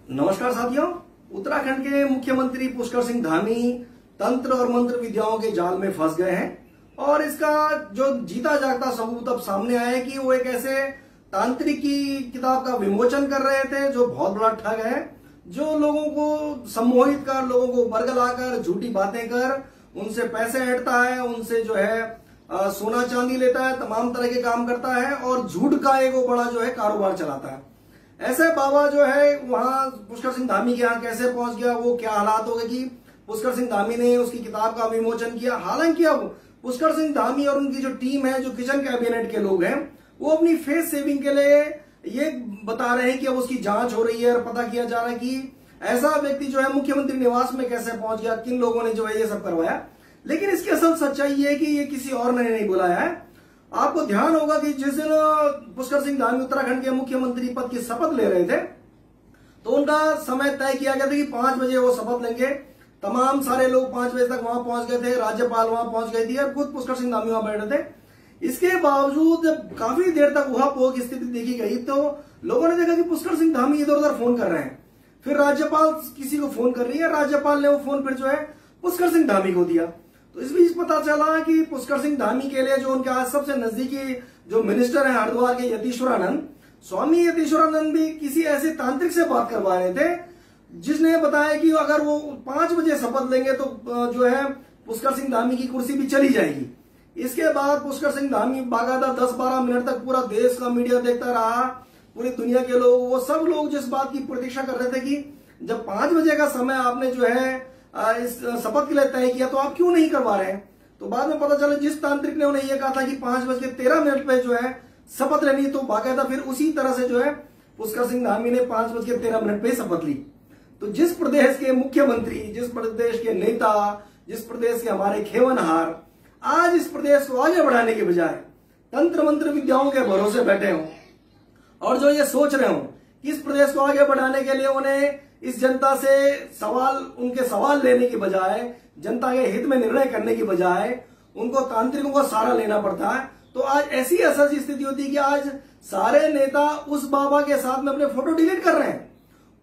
नमस्कार साथियों। उत्तराखंड के मुख्यमंत्री पुष्कर सिंह धामी तंत्र और मंत्र विद्याओं के जाल में फंस गए हैं और इसका जो जीता जागता सबूत अब सामने आया है कि वो एक ऐसे तांत्रिक की किताब का विमोचन कर रहे थे जो बहुत बड़ा ठग है, जो लोगों को सम्मोहित कर, लोगों को बरगलाकर झूठी बातें कर उनसे पैसे हटता है, उनसे जो है सोना चांदी लेता है, तमाम तरह के काम करता है और झूठ का एक वो बड़ा जो है कारोबार चलाता है। ऐसे बाबा जो है वहां पुष्कर सिंह धामी के यहाँ कैसे पहुंच गया, वो क्या हालात हो गए कि पुष्कर सिंह धामी ने उसकी किताब का विमोचन किया। हालांकि अब पुष्कर सिंह धामी और उनकी जो टीम है, जो किचन कैबिनेट के लोग हैं, वो अपनी फेस सेविंग के लिए ये बता रहे हैं कि अब उसकी जांच हो रही है और पता किया जा रहा है कि ऐसा व्यक्ति जो है मुख्यमंत्री निवास में कैसे पहुंच गया, किन लोगों ने जो है ये सब करवाया। लेकिन इसकी असल सच्चाई ये है कि ये किसी और ने नहीं बुलाया है। आपको ध्यान होगा कि जिस दिन पुष्कर सिंह धामी उत्तराखंड के मुख्यमंत्री पद की शपथ ले रहे थे तो उनका समय तय किया गया था कि 5 बजे वो शपथ लेंगे। तमाम सारे लोग 5 बजे तक वहां पहुंच गए थे, राज्यपाल वहां पहुंच गई थी और खुद पुष्कर सिंह धामी वहां बैठे थे। इसके बावजूद जब काफी देर तक उहापोह की स्थिति देखी गई तो लोगों ने देखा कि पुष्कर सिंह धामी इधर उधर फोन कर रहे हैं। फिर राज्यपाल किसी को फोन कर रही है, राज्यपाल ने वो फोन फिर जो है पुष्कर सिंह धामी को दिया। तो इस बीच पता चला कि पुष्कर सिंह धामी के लिए जो उनके आज सबसे नजदीकी जो मिनिस्टर हैं हरिद्वार के यतीश्वरानंद, स्वामी यतीश्वरानंद भी किसी ऐसे तांत्रिक से बात करवा रहे थे जिसने बताया कि अगर वो 5 बजे शपथ लेंगे तो जो है पुष्कर सिंह धामी की कुर्सी भी चली जाएगी। इसके बाद पुष्कर सिंह धामी बाकायदा 10-12 मिनट तक पूरा देश का मीडिया देखता रहा, पूरी दुनिया के लोग, वो सब लोग जिस बात की प्रतीक्षा कर रहे थे कि जब 5 बजे का समय आपने जो है इस शपथ के लिए तय किया तो आप क्यों नहीं करवा रहे हैं। तो बाद में पता चला जिस तांत्रिक ने उन्हें यह कहा था कि 5:13 पे जो है शपथ लेनी, तो बाकायदा फिर उसी तरह से जो है पुष्कर सिंह धामी ने 5:13 पे शपथ ली। तो जिस प्रदेश के मुख्यमंत्री, जिस प्रदेश के नेता, जिस प्रदेश के हमारे खेवनहार आज इस प्रदेश को आगे बढ़ाने के बजाय तंत्र मंत्र विद्याओं के भरोसे बैठे हों और जो ये सोच रहे हो कि इस प्रदेश को आगे बढ़ाने के लिए उन्हें इस जनता से उनके सवाल लेने की बजाय, जनता के हित में निर्णय करने की बजाय उनको तांत्रिकों का सहारा लेना पड़ता है, तो आज ऐसी असहज स्थिति होती है कि आज सारे नेता उस बाबा के साथ में अपने फोटो डिलीट कर रहे हैं।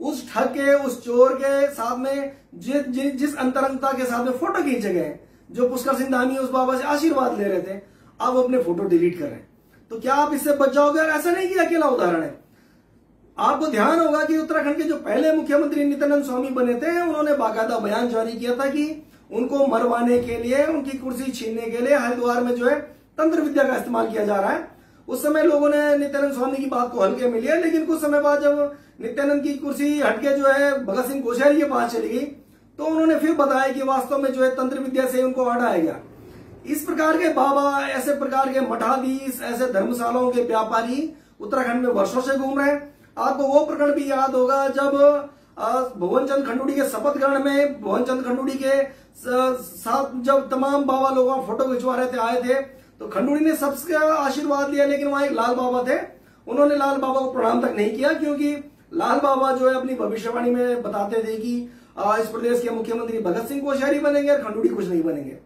उस ठग के, उस चोर के साथ में जिस अंतरंगता के साथ में फोटो खींचे गए, जो पुष्कर सिंह धामी उस बाबा से आशीर्वाद ले रहे थे, अब अपने फोटो डिलीट कर रहे हैं। तो क्या आप इससे बच जाओगे? और ऐसा नहीं कि अकेला उदाहरण है। आपको ध्यान होगा कि उत्तराखंड के जो पहले मुख्यमंत्री नित्यानंद स्वामी बने थे, उन्होंने बाकायदा बयान जारी किया था कि उनको मरवाने के लिए, उनकी कुर्सी छीनने के लिए हरिद्वार में जो है तंत्र विद्या का इस्तेमाल किया जा रहा है। उस समय लोगों ने नित्यानंद स्वामी की बात को हल्के में लिया, लेकिन कुछ समय बाद जब नित्यानंद की कुर्सी हटके जो है भगत सिंह कोश्यारी के पास चली गई तो उन्होंने फिर बताया कि वास्तव में जो है तंत्र विद्या से उनको हटाया गया। इस प्रकार के बाबा, ऐसे प्रकार के मठाधीश, ऐसे धर्मशालाओं के व्यापारी उत्तराखंड में वर्षों से घूम रहे हैं। आपको वो प्रकरण भी याद होगा जब भुवन चंद खंडूड़ी के शपथ ग्रहण में भुवन चंद खंडूड़ी के साथ जब तमाम बाबा लोग फोटो खिंचवा रहे थे, आए थे, तो खंडूड़ी ने सबसे आशीर्वाद लिया, लेकिन वहां एक लाल बाबा थे, उन्होंने लाल बाबा को प्रणाम तक नहीं किया, क्योंकि लाल बाबा जो है अपनी भविष्यवाणी में बताते थे कि इस प्रदेश के मुख्यमंत्री भगत सिंह कोश्यारी बनेंगे और खंडूड़ी कुछ नहीं बनेंगे।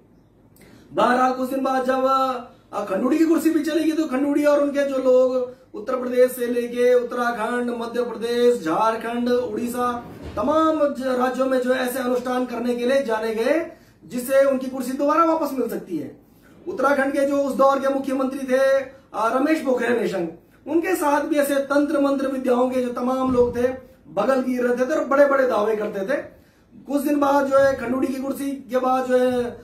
बहरहाल कुछ दिन बाद जब खंडूड़ी की कुर्सी भी चलेगी तो खंडूड़ी और उनके जो लोग उत्तर प्रदेश से लेके उत्तराखंड, मध्य प्रदेश, झारखंड, उड़ीसा, तमाम राज्यों में जो है ऐसे अनुष्ठान करने के लिए जाने गए जिससे उनकी कुर्सी दोबारा वापस मिल सकती है। उत्तराखंड के जो उस दौर के मुख्यमंत्री थे रमेश पोखरियाल निशंक, उनके साथ भी ऐसे तंत्र मंत्र विद्याओं के जो तमाम लोग थे बगल गिर रहे थे और बड़े बड़े दावे करते थे। कुछ दिन बाद जो है खंडूड़ी की कुर्सी के बाद जो है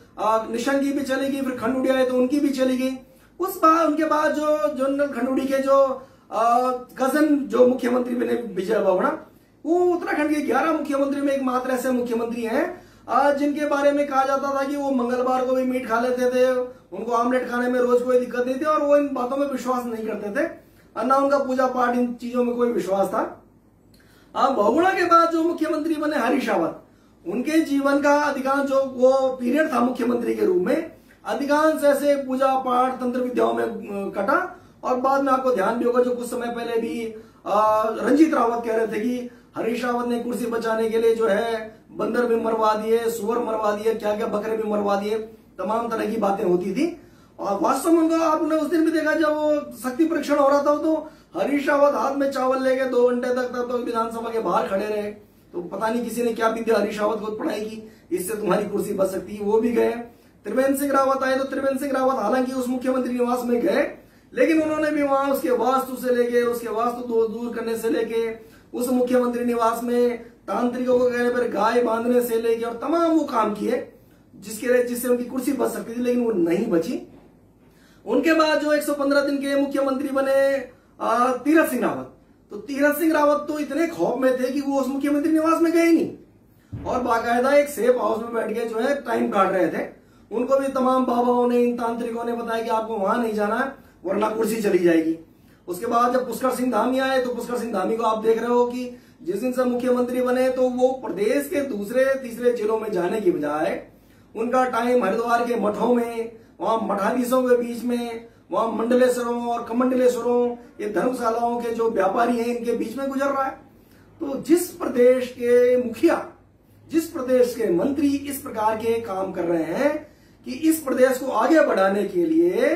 निशंक की भी चली गई, फिर खंडूड़ी आए तो उनकी भी चली गई। उनके बाद जो जनरल खंडूड़ी के जो कजन जो मुख्यमंत्री बने विजय बावड़ा, वो उत्तराखंड के 11 मुख्यमंत्री में एकमात्र ऐसे मुख्यमंत्री हैं जिनके बारे में कहा जाता था कि वो मंगलवार को भी मीट खा लेते थे, उनको आमलेट खाने में रोज कोई दिक्कत नहीं थी और वो इन बातों में विश्वास नहीं करते थे, और ना उनका पूजा पाठ इन चीजों में कोई विश्वास था। बहुगुणा के बाद जो मुख्यमंत्री बने हरीश रावत, उनके जीवन का अधिकांश जो वो पीरियड था मुख्यमंत्री के रूप में, अधिकांश ऐसे पूजा पाठ तंत्र विद्याओं में कटा। और बाद में आपको ध्यान भी होगा जो कुछ समय पहले भी रंजीत रावत कह रहे थे कि हरीश रावत ने कुर्सी बचाने के लिए जो है बंदर भी मरवा दिए, सुअर मरवा दिए, क्या क्या बकरे भी मरवा दिए, तमाम तरह की बातें होती थी। और वास्तव में आपने उस दिन भी देखा जब वो शक्ति परीक्षण हो रहा था तो हरीश रावत हाथ में चावल लेके 2 घंटे तक तब तो विधानसभा के बाहर खड़े रहे। तो पता नहीं किसी ने क्या विद्या हरीश रावत को पढ़ाई की, इससे तुम्हारी कुर्सी बच सकती है। वो भी गए। त्रिवेंद्र सिंह रावत आए तो त्रिवेंद्र सिंह रावत हालांकि उस मुख्यमंत्री निवास में गए, लेकिन उन्होंने भी वहां उसके वास्तु से लेके, उसके वास्तु दूर करने से लेके, उस मुख्यमंत्री निवास में तांत्रिकों को कहने पर गाय बांधने से लेके और तमाम वो काम किए जिससे उनकी कुर्सी बच सकती थी, लेकिन वो नहीं बची। उनके बाद जो 115 दिन के मुख्यमंत्री बने तीरथ सिंह रावत, तो तीरथ सिंह रावत तो इतने खौफ में थे कि वो उस मुख्यमंत्री निवास में गए नहीं और बाकायदा एक सेफ हाउस में बैठ के जो है टाइम काट रहे थे। उनको भी तमाम बाबाओं ने, इन तांत्रिकों ने बताया कि आपको वहां नहीं जाना है वरना कुर्सी चली जाएगी। उसके बाद जब पुष्कर सिंह धामी आए तो पुष्कर सिंह धामी को आप देख रहे हो कि जिस दिन से मुख्यमंत्री बने तो वो प्रदेश के दूसरे तीसरे जिलों में जाने की बजाय उनका टाइम हरिद्वार के मठों में, वहां मठाधीशों के बीच में, वहां मंडलेश्वरों और कमंडलेश्वरों, ये धर्मशालाओं के जो व्यापारी हैं इनके बीच में गुजर रहा है। तो जिस प्रदेश के मुखिया, जिस प्रदेश के मंत्री इस प्रकार के काम कर रहे हैं कि इस प्रदेश को आगे बढ़ाने के लिए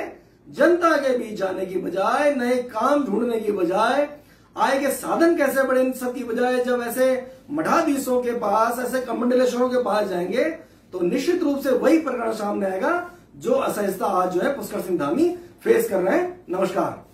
जनता के बीच जाने की बजाय, नए काम ढूंढने की बजाय, आय के साधन कैसे बढ़े इन सब की बजाय जब ऐसे मठाधीशों के पास, ऐसे कमंडलेश्वरों के पास जाएंगे तो निश्चित रूप से वही प्रकरण सामने आएगा जो असहजता आज जो है पुष्कर सिंह धामी फेस कर रहे हैं। नमस्कार।